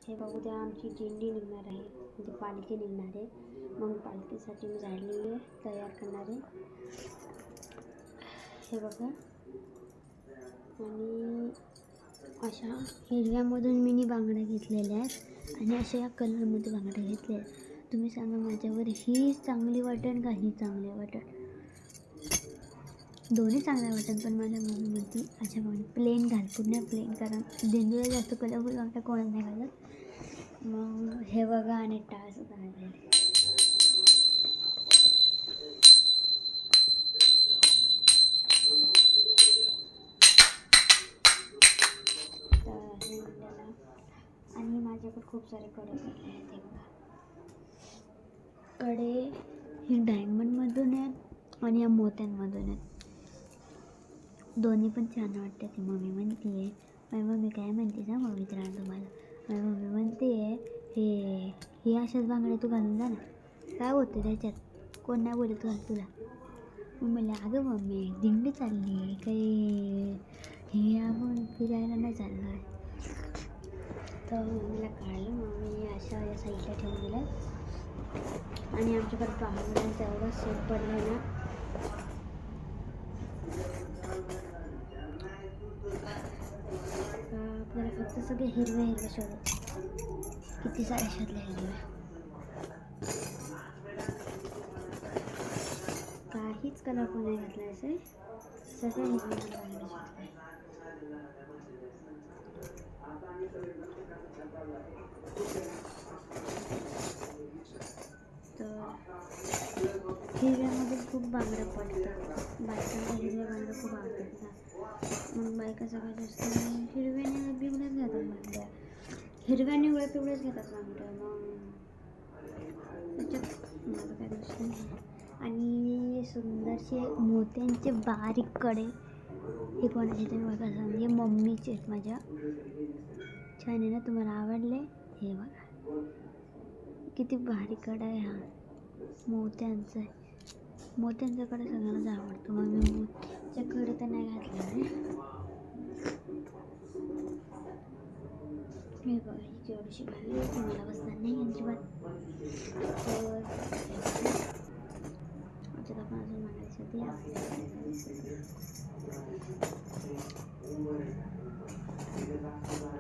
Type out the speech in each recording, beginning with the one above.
हे बघू द्या, आमची दिंडी निघणार आहे, म्हणजे पालखी निघणार आहे. मग पालखीसाठी मी झाडलेली तयार करणार आहे. हे बघा, आणि अशा हिरव्यामधून मिनी बांगड्या घेतलेल्या आहेत आणि अशा या कलरमध्ये बांगड्या घेतल्या आहेत. तुम्ही सांगा माझ्यावर ही चांगली वाटेल का ही चांगली वाटेल? दोन्ही चांगल्या वाटत, पण माझ्या मम्मी म्हणते अशा बांगड्या प्लेन घाल, पूर्ण प्लेन, कारण दिंडीला जास्त कलरफुल बांगड्या कोणाच नाही घालत. मग हे बघा, आणि टाळ सुद्धा आणलेले. आणि माझ्याकडे खूप सारे कडे पडले आहेत. हे बघा, कडे हे डायमंडमधून आहेत आणि या मोत्यांमधून आहेत. दोन्ही पण छान वाटते. ती मम्मी म्हणते आहे, माझी मम्मी काय म्हणते ना मग मित्रांनो तुम्हाला, माझी मम्मी म्हणते हे अशाच बांगड्या तू घालून जा ना, काय होतं त्याच्यात, कोण नाही बोलत घाल तुला. मग म्हणले अगं मम्मी दिंडी चालली काही, हे आपण फिरायला नाही चाललं आहे. तर मम्मीला काढलं, मम्मी अशा या साईडला ठेवून दिलं. आणि आमच्याकडे बांगड्यांचा एवढा सेट पडला आहे ना, आपल्याला फक्त सगळे हिरवे हिरवे शोधत, किती सारे शोधले हिरवे, काहीच कलर पण नाही घातला असे, सगळे हिरवे हिरवे शोधले. तर हिरव्यामध्ये खूप बांगड्या पडतात, बायकांना हिरव्या बांगड्या खूप आवडतात ना. मग बायका सगळ्यात जास्त हिरव्या निळ्या पिवळ्याच घेतात बांगड्या, हिरव्या निळ्या पिवळ्याच घेतात बांगड्या. मग त्याच्यात माझं काय गोष्ट नाही. आणि सुंदरसे मोत्यांचे बारीक कडे, हे कोणाचे तुम्ही बघा सांग, हे मम्मीचे आहेत माझ्या. छान आहे ना, तुम्हाला आवडले? हे बघा किती भारी कडा आहे हा, मोत्यांचा आहे. मोत्यांचा कडा सगळ्यांनाच आवडतो. मग मी मोत्याच्या कडे तर नाही घातला आहे. हे बघा, ही एवढीशी भारी तुम्हाला बसणार नाही अजिबात. तर त्याच्यात आपण अजून मागायसाठी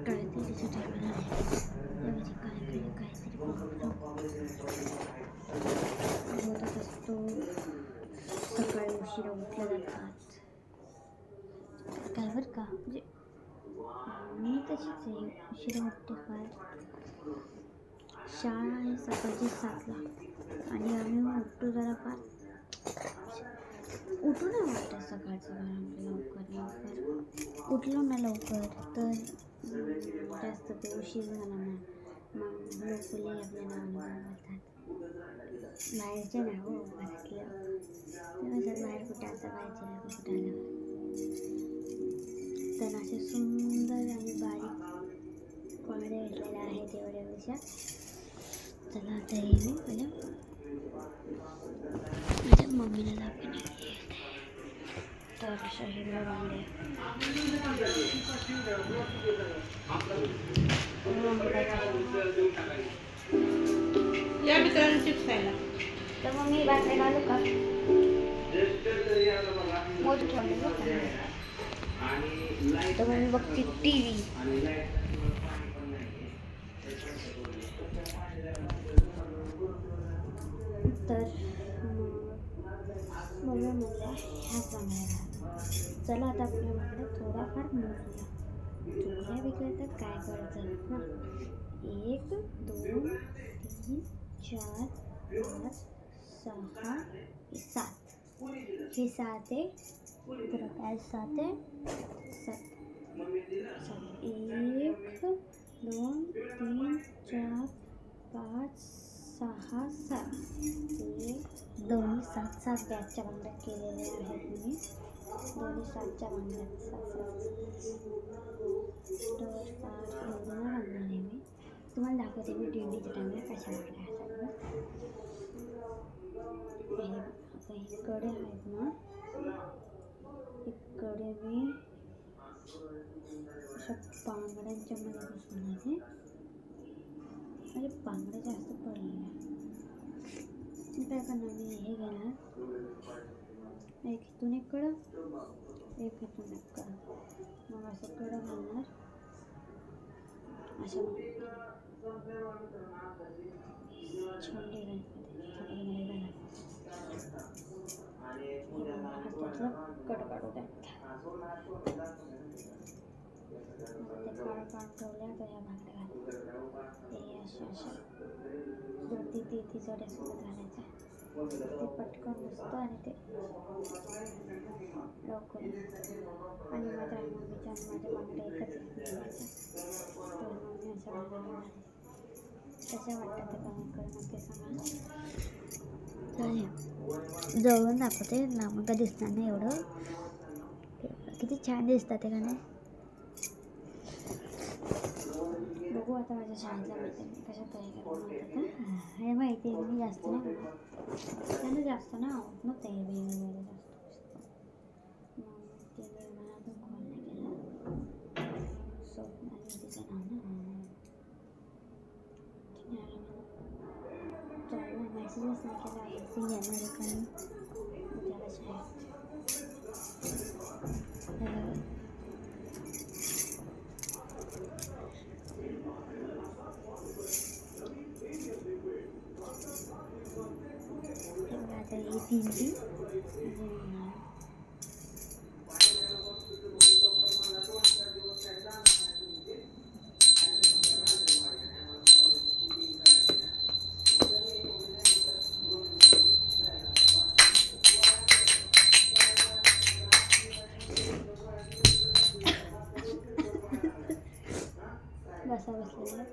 काहीतरी त्याचं ठेवलं आहे, काहीतरी होत असतो. सकाळी उशिरा उठल्या जातात काय बरं का, म्हणजे मी तशीच आहे, उशिरा उठते फार. शाळा आहे सकाळची 7ला आणि आम्ही उठतो जरा फार, उठू नाही वाटत सकाळचं लवकर उठलो ना लवकर तर जास्त ते उशीर झाला ना, मग लोकले आपल्या नावाने बोलतात, बाहेरचे नाही हो, घरातलं ते बाहेर कुठे आता बाहेरचे लोक कुठे आलं. तर असे सुंदर आणि बारीक कोंबड्या घेतलेल्या आहेत एवढ्यापेक्षा. चला आता हे मी पहिल्या माझ्या मम्मीला दाखवणार. तर अशा हिरव्या बांगड्या चिप्स खायला. तर मग मी बाटल्या घालू का, मोठं ठेवलं. तर मग मी बघते TV. तर मम्मी म्हणल्या ह्याच बांगड्या. चला आता आपल्या बांगड्या थोड्याफार मोजूया, थोड्या विकल्या तर काय करायचं ना. 1 2 3 4 5 6 7, हे 7 आहे. तर काय 7 आहे, 7 1 2 3 4 5 6 7, 1 2 7 7 बॅगच्या बांगड्या केलेल्या आहेत मी, दोन्ही 7च्या बांगड्या 7 तर 5 एवढं बांधणार आहे मी. तुम्हाला दाखवते मी दिंडीच्या टाइमला कशा बांगड्या असतात ना. आता इकडे आहेत ना, इकडे मी अशा बांगड्यांच्या मध्ये बसवणार आहे. अरे बांगडे जास्त पडले. मी काय करणार, मी हे घेणार, एक इथून एक कडं, एक इथून एक कडं, मग असं कडं घालणार अशा छान डिझाईन हातातलं कडं काढू द्या. ते काढून ठेवल्या तर या भांड्या घालून हे अशा ती जोड्यासोबत घालायचं. ते पटकन बसतं आणि ते लवकर. आणि माझ्या मम्मीच्या आणि माझ्या बांगड्या एकच घालायच्या. तर मम्मी अशा बांगड्या घालायच्या. कशा वाटतात ते कमेंट करून नक्की सांगा. जवळून दाखवते, लांबून का दिसणार नाही एवढं. किती छान दिसतात ते का नाही. बघू आता माझ्या शाळेतल्या मैत्रिणी कशा तयारी करतात. हे माहिती आहे, मी जास्त नाही बनवत, त्यांना जास्त नाही आवडत ना ते वेगवेगळे जास्त. मग ते मला अजून कॉल नाही केला. स्वप्नाली तिचं नाव ना, चालू मेसेजेस नाही केला. ती येणार आहे कारण उद्याला शाळेत. आता ही भिंती बसा बसलेला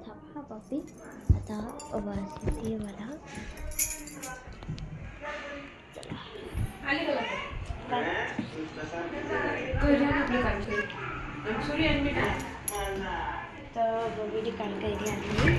थांबा कॉफी आता वाजते मला. तर दोघी कालकैरी आणली.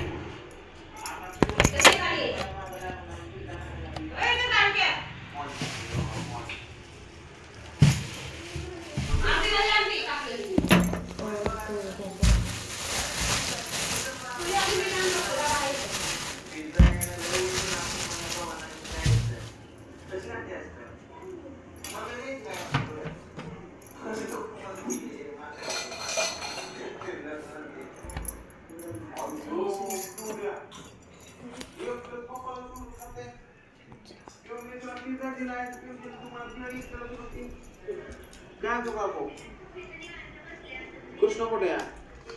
कृष्ण कुठे आहे?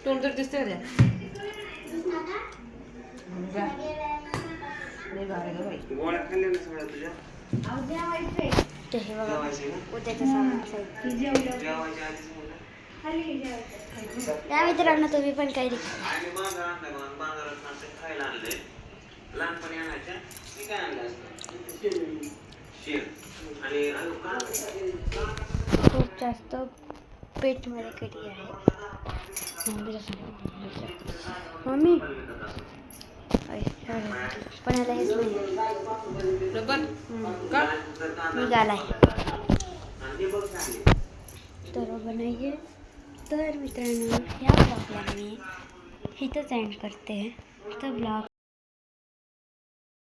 तोंड तर दिसते का गोळ्या खाल्ल्या ना सगळ्या तुझ्या? ते हे बघा जेवायचे का? उद्याचं सामान असायचं. जेवायच्या आधी सांगितलं. त्या मित्रांनो तुम्ही पण काही आणि बाजार आणलाय बघा, बाजारात असं खायला आणलंय. लहानपणी आणायच्या. मी काय आणलं असतं? शेर. आणि खूप जास्त पेटमध्ये कधी आहे मम्मी. पण याला हेच नाही निघालाय तर बनाइए. तर मित्रांनो ह्या ब्लॉगला मी इथंच एंड करते. तर ब्लॉग